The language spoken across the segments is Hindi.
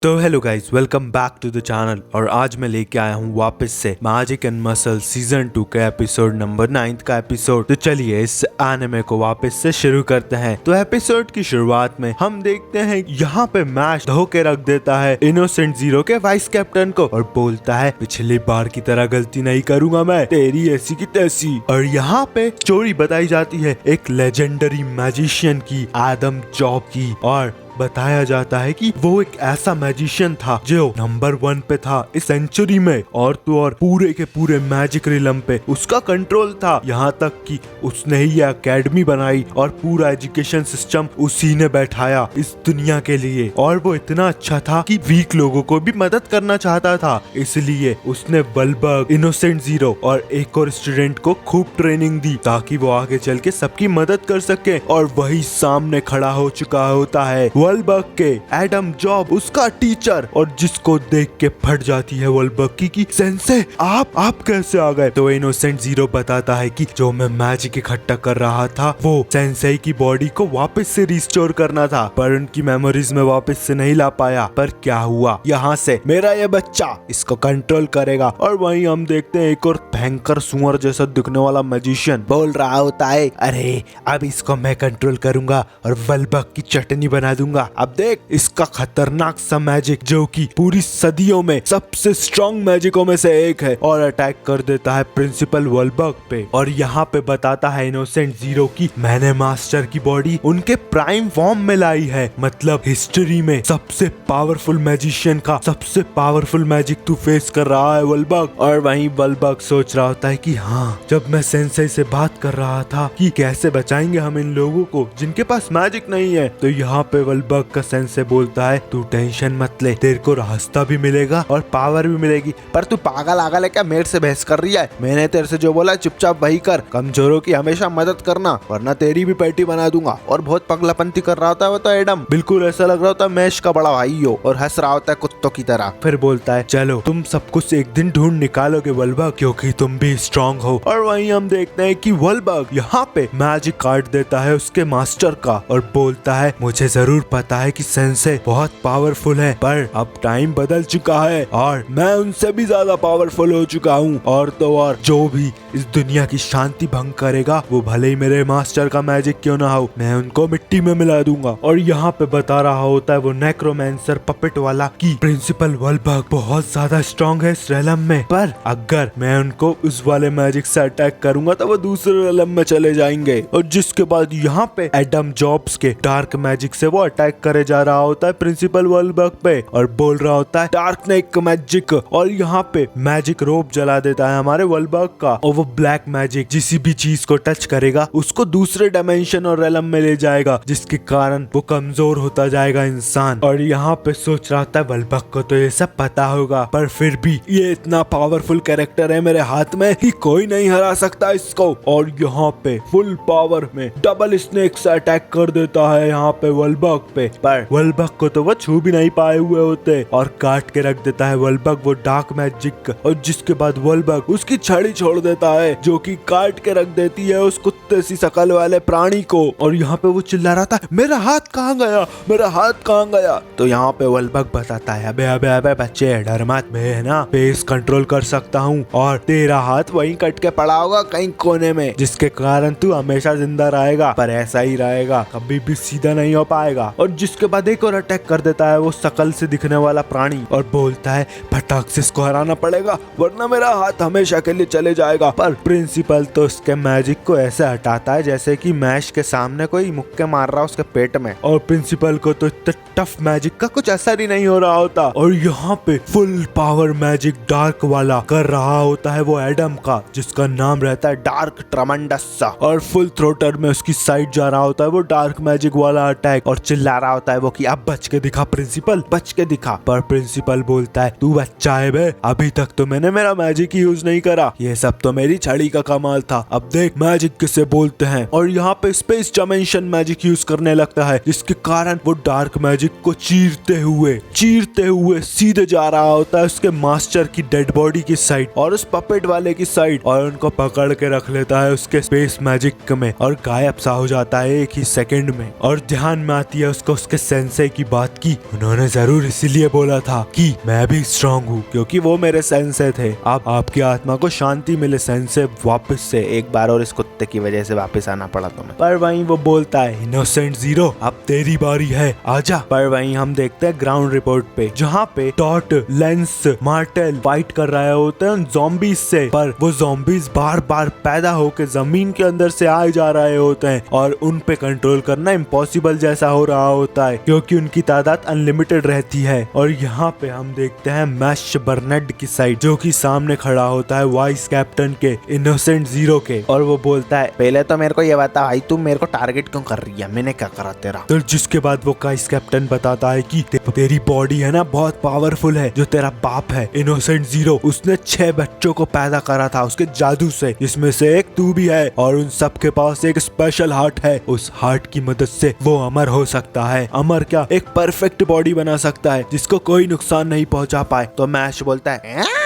तो hello guys, welcome back to the channel. और आज मैं लेके आया हूँ वापस से मैजिक एंड मसल सीजन 2 के एपिसोड नंबर 9 का एपिसोड। तो चलिए इस एनिमे को वापस से शुरू करते हैं। तो एपिसोड की शुरुआत में हम देखते हैं यहाँ पे मैश धो के रख देता है इनोसेंट जीरो के वाइस कैप्टन को और बोलता है पिछली बार की तरह गलती नहीं करूंगा मैं, तेरी ऐसी की तैसी। और यहाँ पे स्टोरी बताई जाती है एक लेजेंडरी मैजिशियन की, एडम जॉब की। और बताया जाता है कि वो एक ऐसा मैजिशियन था जो नंबर 1 पे था इस सेंचुरी में, और तो और पूरे के पूरे मैजिक रिलम पे उसका कंट्रोल था। यहाँ तक कि उसने ही ये एकेडमी बनाई और पूरा एजुकेशन सिस्टम उसी ने बैठाया इस दुनिया के लिए। और वो इतना अच्छा था कि वीक लोगों को भी मदद करना चाहता था, इसलिए उसने वल्बर्ग, इनोसेंट जीरो और एक और स्टूडेंट को खूब ट्रेनिंग दी ताकि वो आगे चल के सबकी मदद कर सके। और वही सामने खड़ा हो चुका होता है वल्बर्ग के एडम जॉब, उसका टीचर, और जिसको देख के फट जाती है वल्बर्ग की सेंसे आप कैसे आ गए। तो इनोसेंट जीरो बताता है कि जो मैं मैजिक इकट्ठा कर रहा था वो सेंसे की बॉडी को वापस से रिस्टोर करना था, पर उनकी मेमोरीज में वापस से नहीं ला पाया। पर क्या हुआ, यहाँ से मेरा ये बच्चा इसको कंट्रोल करेगा। और वहीं हम देखते हैं एक और भयंकर सुअर जैसा दिखने वाला मैजिशियन बोल रहा होता है, अरे अब इसको मैं कंट्रोल करूंगा और वल्बर्ग की चटनी बना दूंगा। अब देख इसका खतरनाक सा मैजिक जो कि पूरी सदियों में सबसे स्ट्रॉन्ग मैजिकों में से एक है, और अटैक कर देता है प्रिंसिपल वल्बर्ग पे। और यहाँ पे बताता है इनोसेंट जीरो की मैंने मास्टर की बॉडी उनके प्राइम फॉर्म में लाई है, मतलब हिस्ट्री में सबसे पावरफुल मैजिशियन का सबसे पावरफुल मैजिक तू फेस कर रहा है वल्बर्ग। और वहीं वल्बर्ग सोच रहा होता है कि हाँ, जब मैं सेंसे से बात कर रहा था कि कैसे बचाएंगे हम इन लोगों को जिनके पास मैजिक नहीं है, तो यहाँ पे वल्बर्ग का सेंसे बोलता है तू टेंशन मत ले, तेरे को रास्ता भी मिलेगा और पावर भी मिलेगी। पर तू पागल आगल है क्या, मेरे से बहस कर रही है? मैंने तेरे से जो बोला चुपचाप वही कर, कमजोरों की हमेशा मदद करना वरना तेरी भी पेटी बना दूंगा। और बहुत पगलापंती कर रहा होता है वो तो एडम, बिल्कुल ऐसा लग रहा होता है मैश का बड़ा भाई हो, और हंस रहा होता है कुत्तों की तरह। फिर बोलता है चलो तुम सब कुछ एक दिन ढूंढ निकालोगे वल्बर्ग, क्योंकि तुम भी स्ट्रॉन्ग हो। और वहीं हम देखते हैं कि वल्बर्ग यहाँ पे मैजिक कार्ड देता है उसके मास्टर का और बोलता है मुझे जरूर पता है कि सेंसे बहुत पावरफुल है, पर अब टाइम बदल चुका है और मैं उनसे भी ज्यादा पावरफुल हो चुका हूँ। और तो और जो भी इस दुनिया की शांति भंग करेगा वो भले ही मेरे मास्टर का मैजिक क्यों ना हो, मैं उनको मिट्टी में मिला दूंगा। और यहाँ पे बता रहा होता है वो नेक्रोमैंसर पपेट वाला कि प्रिंसिपल वल्बर्ग बहुत ज्यादा स्ट्रॉन्ग है इस रेलम में, पर अगर मैं उनको उस वाले मैजिक से अटैक करूंगा तो वो दूसरे रेलम में चले जाएंगे। और जिसके बाद यहाँ पे एडम जॉब्स के डार्क मैजिक से वो अटैक करे जा रहा होता है प्रिंसिपल वल्बर्ग पे और बोल रहा होता है डार्क नेक मैजिक। और यहाँ पे मैजिक रोप जला देता है हमारे वल्बर्ग का, और वो ब्लैक मैजिक जिसी भी चीज को टच करेगा उसको दूसरे डायमेंशन और रेलम में ले जाएगा, जिसके कारण वो कमजोर होता जाएगा इंसान। और यहाँ पे सोच रहा था वल्बर्ग को तो ये सब पता होगा, पर फिर भी ये इतना पावरफुल कैरेक्टर है मेरे हाथ में कि कोई नहीं हरा सकता इसको। और यहाँ पे फुल पावर में डबल स्नेक से अटैक कर देता है यहाँ पे वल्बर्ग पे, पर वल्बर्ग को तो वो छू भी नहीं पाए हुए होते और काट के रख देता है वल्बर्ग वो डार्क मैजिक। और जिसके बाद वल्बर्ग उसकी छड़ी छोड़ देता है जो कि काट के रख देती है उस कुत्ते सी शकल वाले प्राणी को। और यहाँ पे वो चिल्ला रहा था मेरा हाथ कहाँ गया, मेरा हाथ कहाँ गया। तो यहाँ पे वल्बर्ग बताता है अबे अबे अबे बच्चे डर मत, मैं ना फेस कंट्रोल कर सकता हूँ और तेरा हाथ वहीं कट के पड़ा होगा कहीं कोने में, जिसके कारण तू हमेशा जिंदा रहेगा, पर ऐसा ही रहेगा, कभी भी सीधा नहीं हो पाएगा। और जिसके बाद एक और अटैक कर देता है वो शकल से दिखने वाला प्राणी और बोलता है फटाक से इसको हराना पड़ेगा वरना मेरा हाथ हमेशा के लिए चले जाएगा। पर प्रिंसिपल तो उसके मैजिक को ऐसे हटाता है जैसे कि मैश के सामने कोई मुक्के मार रहा उसके पेट में, और प्रिंसिपल को तो इतना टफ मैजिक का कुछ असर ही नहीं हो रहा होता। और यहाँ पे फुल पावर मैजिक डार्क वाला कर रहा होता है वो एडम का, जिसका नाम रहता है डार्क ट्रमंडस। और फुल थ्रोटर में उसकी साइड जा रहा होता है वो डार्क मैजिक वाला अटैक और चिल्ला रहा होता है वो कि अब बच के दिखा प्रिंसिपल, बच के दिखा। पर प्रिंसिपल बोलता है तू बच्चा है बे, अभी तक तो मैंने मेरा मैजिक ही यूज नहीं करा, ये सब तो मेरी छड़ी का कमाल था, अब देख मैजिक किसे बोलते हैं। और यहाँ पे स्पेस डायमेंशन मैजिक यूज करने लगता है, जिसके कारण वो डार्क मैजिक को चीरते हुए सीधे जा रहा होता है उसके मास्टर की डेड बॉडी की साइड और उस पपेट वाले की साइड, और उनको पकड़ के रख लेता है उसके स्पेस मैजिक में और गायब सा हो जाता है एक ही सेकंड में। और ध्यान में आती है उसको उसके सेंसे की बात की उन्होंने जरूर इसीलिए बोला था कि मैं भी स्ट्रांग हूँ क्योंकि वो मेरे सेंसे थे। अब आपकी आत्मा को शांति मिले सेंसे वापस से एक बार और इस कुत्ते की वजह से वापस आना पड़ा तुम्हें। पर वहीं वो बोलता है इनोसेंट जीरो अब तेरी बारी है आजा। पर वहीं हम देखते हैं ग्राउंड रिपोर्ट पे जहाँ पे डॉट लेंस मार्टेल फाइट कर रहे होते हैं ज़ॉम्बीज से। पर वो ज़ॉम्बीज बार बार पैदा होकर जमीन के अंदर से आए जा रहे होते हैं और उन पे कंट्रोल करना इम्पॉसिबल जैसा हो रहा होता है क्योंकि उनकी तादाद अनलिमिटेड रहती है। और यहाँ पे हम देखते हैं मैश बर्नेट की साइड जो कि सामने खड़ा होता है वाइस कैप्टन के इनोसेंट जीरो के। और वो बोलता है पहले तो मेरे को ये बता भाई तू मेरे को टारगेट क्यों कर रही है, मैंने क्या करा तेरा। तो जिसके बाद वो वाइस कैप्टन बताता है कि तेरी बॉडी है ना बहुत पावरफुल है। जो तेरा बाप है इनोसेंट जीरो उसने 6 बच्चों को पैदा करा था उसके जादू से जिसमें से एक तू भी है और उन सब के पास एक स्पेशल हार्ट है। उस हार्ट की मदद से वो अमर हो सकता है। अमर क्या एक परफेक्ट बॉडी बना सकता है जिसको कोई नुकसान नहीं पहुंचा पाए। तो मैश बोलता है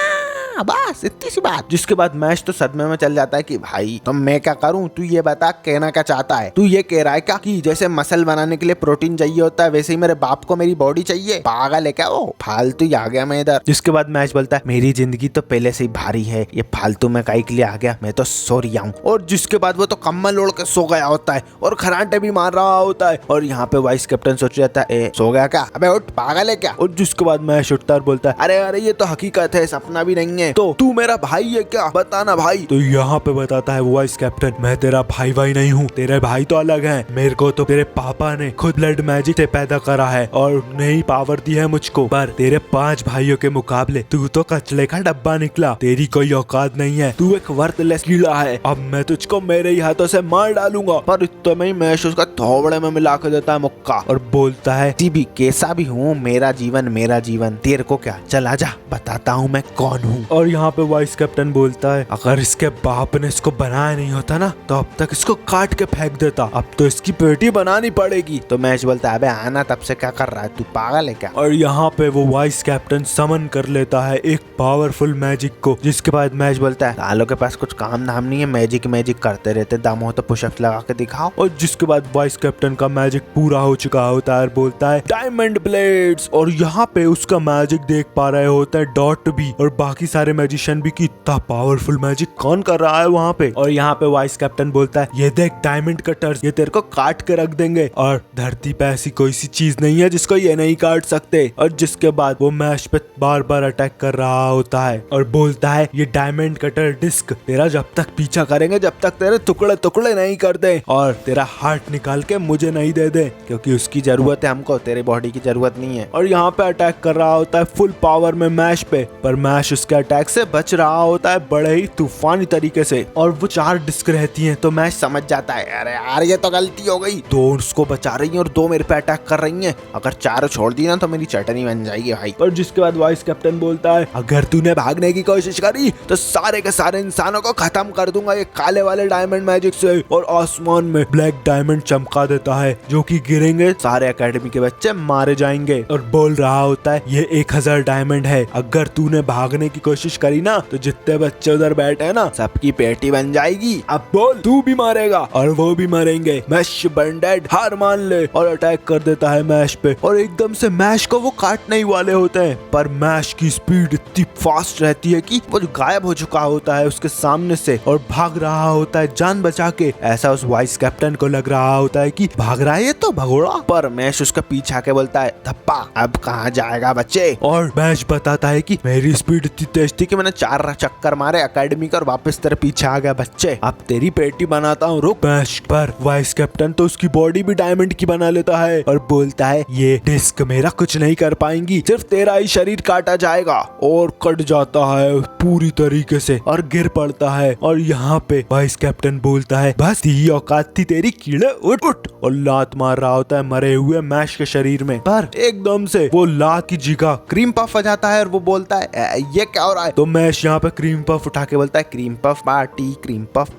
बस इतनी सी बात। जिसके बाद मैश तो सदमे में चल जाता है कि भाई तो मैं क्या करूं, तू ये बता कहना क्या चाहता है। तू ये कह रहा है क्या कि जैसे मसल बनाने के लिए प्रोटीन चाहिए होता है वैसे ही मेरे बाप को मेरी बॉडी चाहिए, पागल है क्या वो, फालतू ही आ गया मैं इधर। जिसके बाद मैश बोलता है मेरी जिंदगी तो पहले से ही भारी है, ये फालतू में काहे के लिए आ गया, मैं तो सो रहा हूँ। और जिसके बाद वो तो कम्बल ओढ़ के सो गया होता है और खराटे भी मार रहा होता है। और यहाँ पे वाइस कैप्टन सोच जाता है सो गया क्या, अबे उठ पागल है क्या। और जिसके बाद मैश उठता और बोलता है अरे अरे ये तो हकीकत है सपना भी नहीं है, तो तू मेरा भाई है क्या, बताना भाई। तो यहाँ पे बताता है वाइस कैप्टन मैं तेरा भाई भाई नहीं हूँ, तेरे भाई तो अलग हैं। मेरे को तो तेरे पापा ने खुद ब्लड मैजिक से पैदा करा है और उन्हें ही पावर दी है मुझको। पर तेरे 5 भाइयों के मुकाबले तू तो कचले का डब्बा निकला, तेरी कोई औकात नहीं है, तू एक वर्थलेस कीड़ा है। अब मैं तुझको मेरे ही हाथों से मार डालूंगा। पर इतने में ही मैश उसका थोबड़े में मिला के देता है मुक्का और बोलता है जी भी कैसा भी हूँ मेरा जीवन तेरे को क्या, चल आजा बताता हूँ मैं कौन हूँ। और यहाँ पे वाइस कैप्टन बोलता है अगर इसके बाप ने इसको बनाया नहीं होता ना तो अब तक इसको काट के फेंक देता, अब तो इसकी पेटी बनानी पड़ेगी। तो मैच बोलता है अबे आना तब से क्या कर रहा है, तू पागल है क्या। और यहाँ पे वो वाइस कैप्टन समन कर लेता है एक पावरफुल मैजिक को। जिसके बाद मैच बोलता है लालों के पास कुछ काम धाम नहीं है, मैजिक करते रहते, दम हो तो पुशअप लगा के दिखाओ। और जिसके बाद वाइस कैप्टन का मैजिक पूरा हो चुका होता है और बोलता है डायमंड ब्लेड्स। और यहाँ पे उसका मैजिक देख पा रहे होता है डॉट भी और बाकी सारे मैजिशियन भी कि इतना पावरफुल मैजिक कौन कर रहा है वहाँ पे। और यहाँ पे वाइस कैप्टन बोलता है ये देख डायमंड कटर्स, ये तेरे को काट के रख देंगे और धरती पे ऐसी कोई सी चीज नहीं है जिसको ये नहीं काट सकते। और जिसके बाद वो मैश पे बार बार अटैक कर रहा होता है और बोलता है ये डायमंड कटर डिस्क तेरा जब तक पीछा करेंगे जब तक तेरे टुकड़े टुकड़े नहीं कर दे और तेरा हार्ट निकाल के मुझे नहीं दे दे क्योंकि उसकी जरूरत है हमको, तेरे बॉडी की जरूरत नहीं है। और यहाँ पे अटैक कर रहा होता है फुल पावर में मैश पे, पर मैश उसके अटैक से बच रहा होता है बड़े ही तूफानी तरीके से। और वो 4 डिस्क रहती हैं तो मैश समझ जाता है अरे यार ये तो गलती हो गई, 2 उसको बचा रही हैं और 2 मेरे पे अटैक कर रही हैं, अगर 4 छोड़ दी ना तो मेरी चटनी बन जाएगी भाई। और जिसके बाद वाइस कैप्टन बोलता है अगर तूने भागने की कोशिश करी तो सारे के सारे इंसानों को खत्म कर दूंगा ये काले वाले डायमंड मैजिक से। और आसमान में ब्लैक डायमंड चमका देता है जो कि गिरेंगे, सारे एकेडमी के बच्चे मारे जाएंगे। और बोल रहा होता है ये 1000 डायमंड है, अगर तूने भागने की कोशिश करी ना तो जितने बच्चे उधर बैठे हैं ना सबकी पेटी बन जाएगी, अब बोल तू भी मारेगा और वो भी मरेंगे। मैश बर्नेट हार मान ले और अटैक कर देता है मैश पे और एकदम से मैश को वो काटने ही वाले होते हैं। पर मैश की स्पीड इतनी फास्ट रहती है कि वो गायब हो चुका होता है उसके सामने से और भाग रहा होता है जान बचा के। ऐसा उस वाइस कैप्टन को लग रहा होता है कि भाग रहा है ये तो भगोड़ा। पर मैश उसका पीछा के बोलता है धप्पा अब कहाँ जाएगा बच्चे। और मैश बताता है कि मेरी स्पीड इतनी तेज थी कि मैंने 4 चक्कर मारे एकेडमी का और वापस तेरे पीछे आ गया बच्चे, अब तेरी पेटी बनाता हूँ रुक। मैश पर वाइस कैप्टन तो उसकी बॉडी भी डायमंड की बना लेता है और बोलता है ये डिस्क मेरा कुछ नहीं कर पाएंगी, सिर्फ तेरा ही शरीर काटा जाएगा। और कट जाता है पूरी तरीके से और गिर पड़ता है। और यहाँ पे वाइस कैप्टन बोलता है बस यही औकात थी तेरी कीड़े, उठ उठ, और लात मार रहा होता है मरे हुए मैश के शरीर में। पर एकदम से वो लात की जगह क्रीम पफ आ जाता है और वो बोलता है ये क्या हो रहा है। तो मैश यहाँ पे क्रीम पफ उठा के बोलता है क्रीम पफ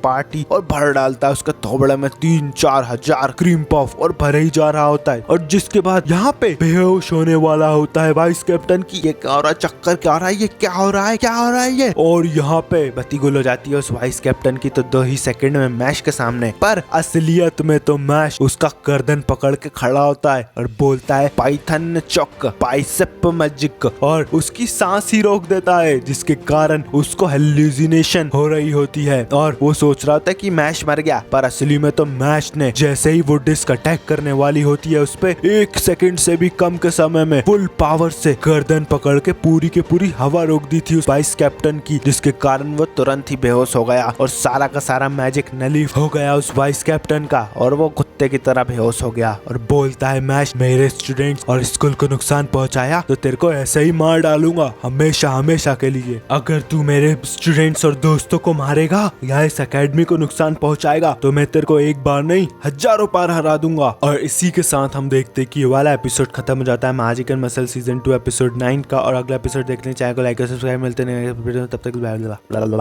पार्टी और भर डालता है उसके थोबड़े में 3-4 हजार क्रीम पफ और भरे ही जा रहा होता है। और जिसके बाद यहाँ पे बेहोश होने वाला होता है वाइस कैप्टन की। ये क्या हो रहा है, चक्कर क्या हो रहा है, ये क्या हो रहा है ये। और यहाँ पे बत्ती गुल हो जाती है उस वाइस कैप्टन की तो 2 ही सेकंड में मैश के सामने। पर असलियत में तो मैश उसका गर्दन पकड़ के खड़ा होता है और बोलता है पाइथन चौक बाइसेप मैजिक और उसकी सांस ही रोक देता है, जिसके कारण उसको हेलुसिनेशन हो रही होती है और वो सोच रहा था कि मैश मर गया। पर असली में तो मैश ने जैसे ही वो डिस्क अटैक करने वाली होती है उस पे 1 सेकंड से भी कम के समय में फुल पावर से गर्दन पकड़ के पूरी की पूरी हवा रोक दी थी उस वाइस कैप्टन की, जिसके कारण वो तुरंत ही बेहोश हो गया और सारा का सारा मैजिक नली हो गया उस वाइस कैप्टन का और वो कुत्ते की तरह बेहोश हो गया। और बोलता है मैश मेरे स्टूडेंट्स और स्कूल को नुकसान पहुंचाया तो तेरे को ऐसे ही मार डालूंगा हमेशा के लिए। अगर तू मेरे स्टूडेंट्स और दोस्तों को मारेगा या इस एकेडमी को नुकसान पहुंचाएगा तो मैं तेरे को एक बार नहीं हजारों बार हरा दूंगा। और इसी के साथ हम देखते कि ये वाला एपिसोड खत्म हो जाता है magic and muscle season 2 episode 9 का। और अगला एपिसोड देखने चैनल को लाइक और सब्सक्राइब। मिलते हैं तब तक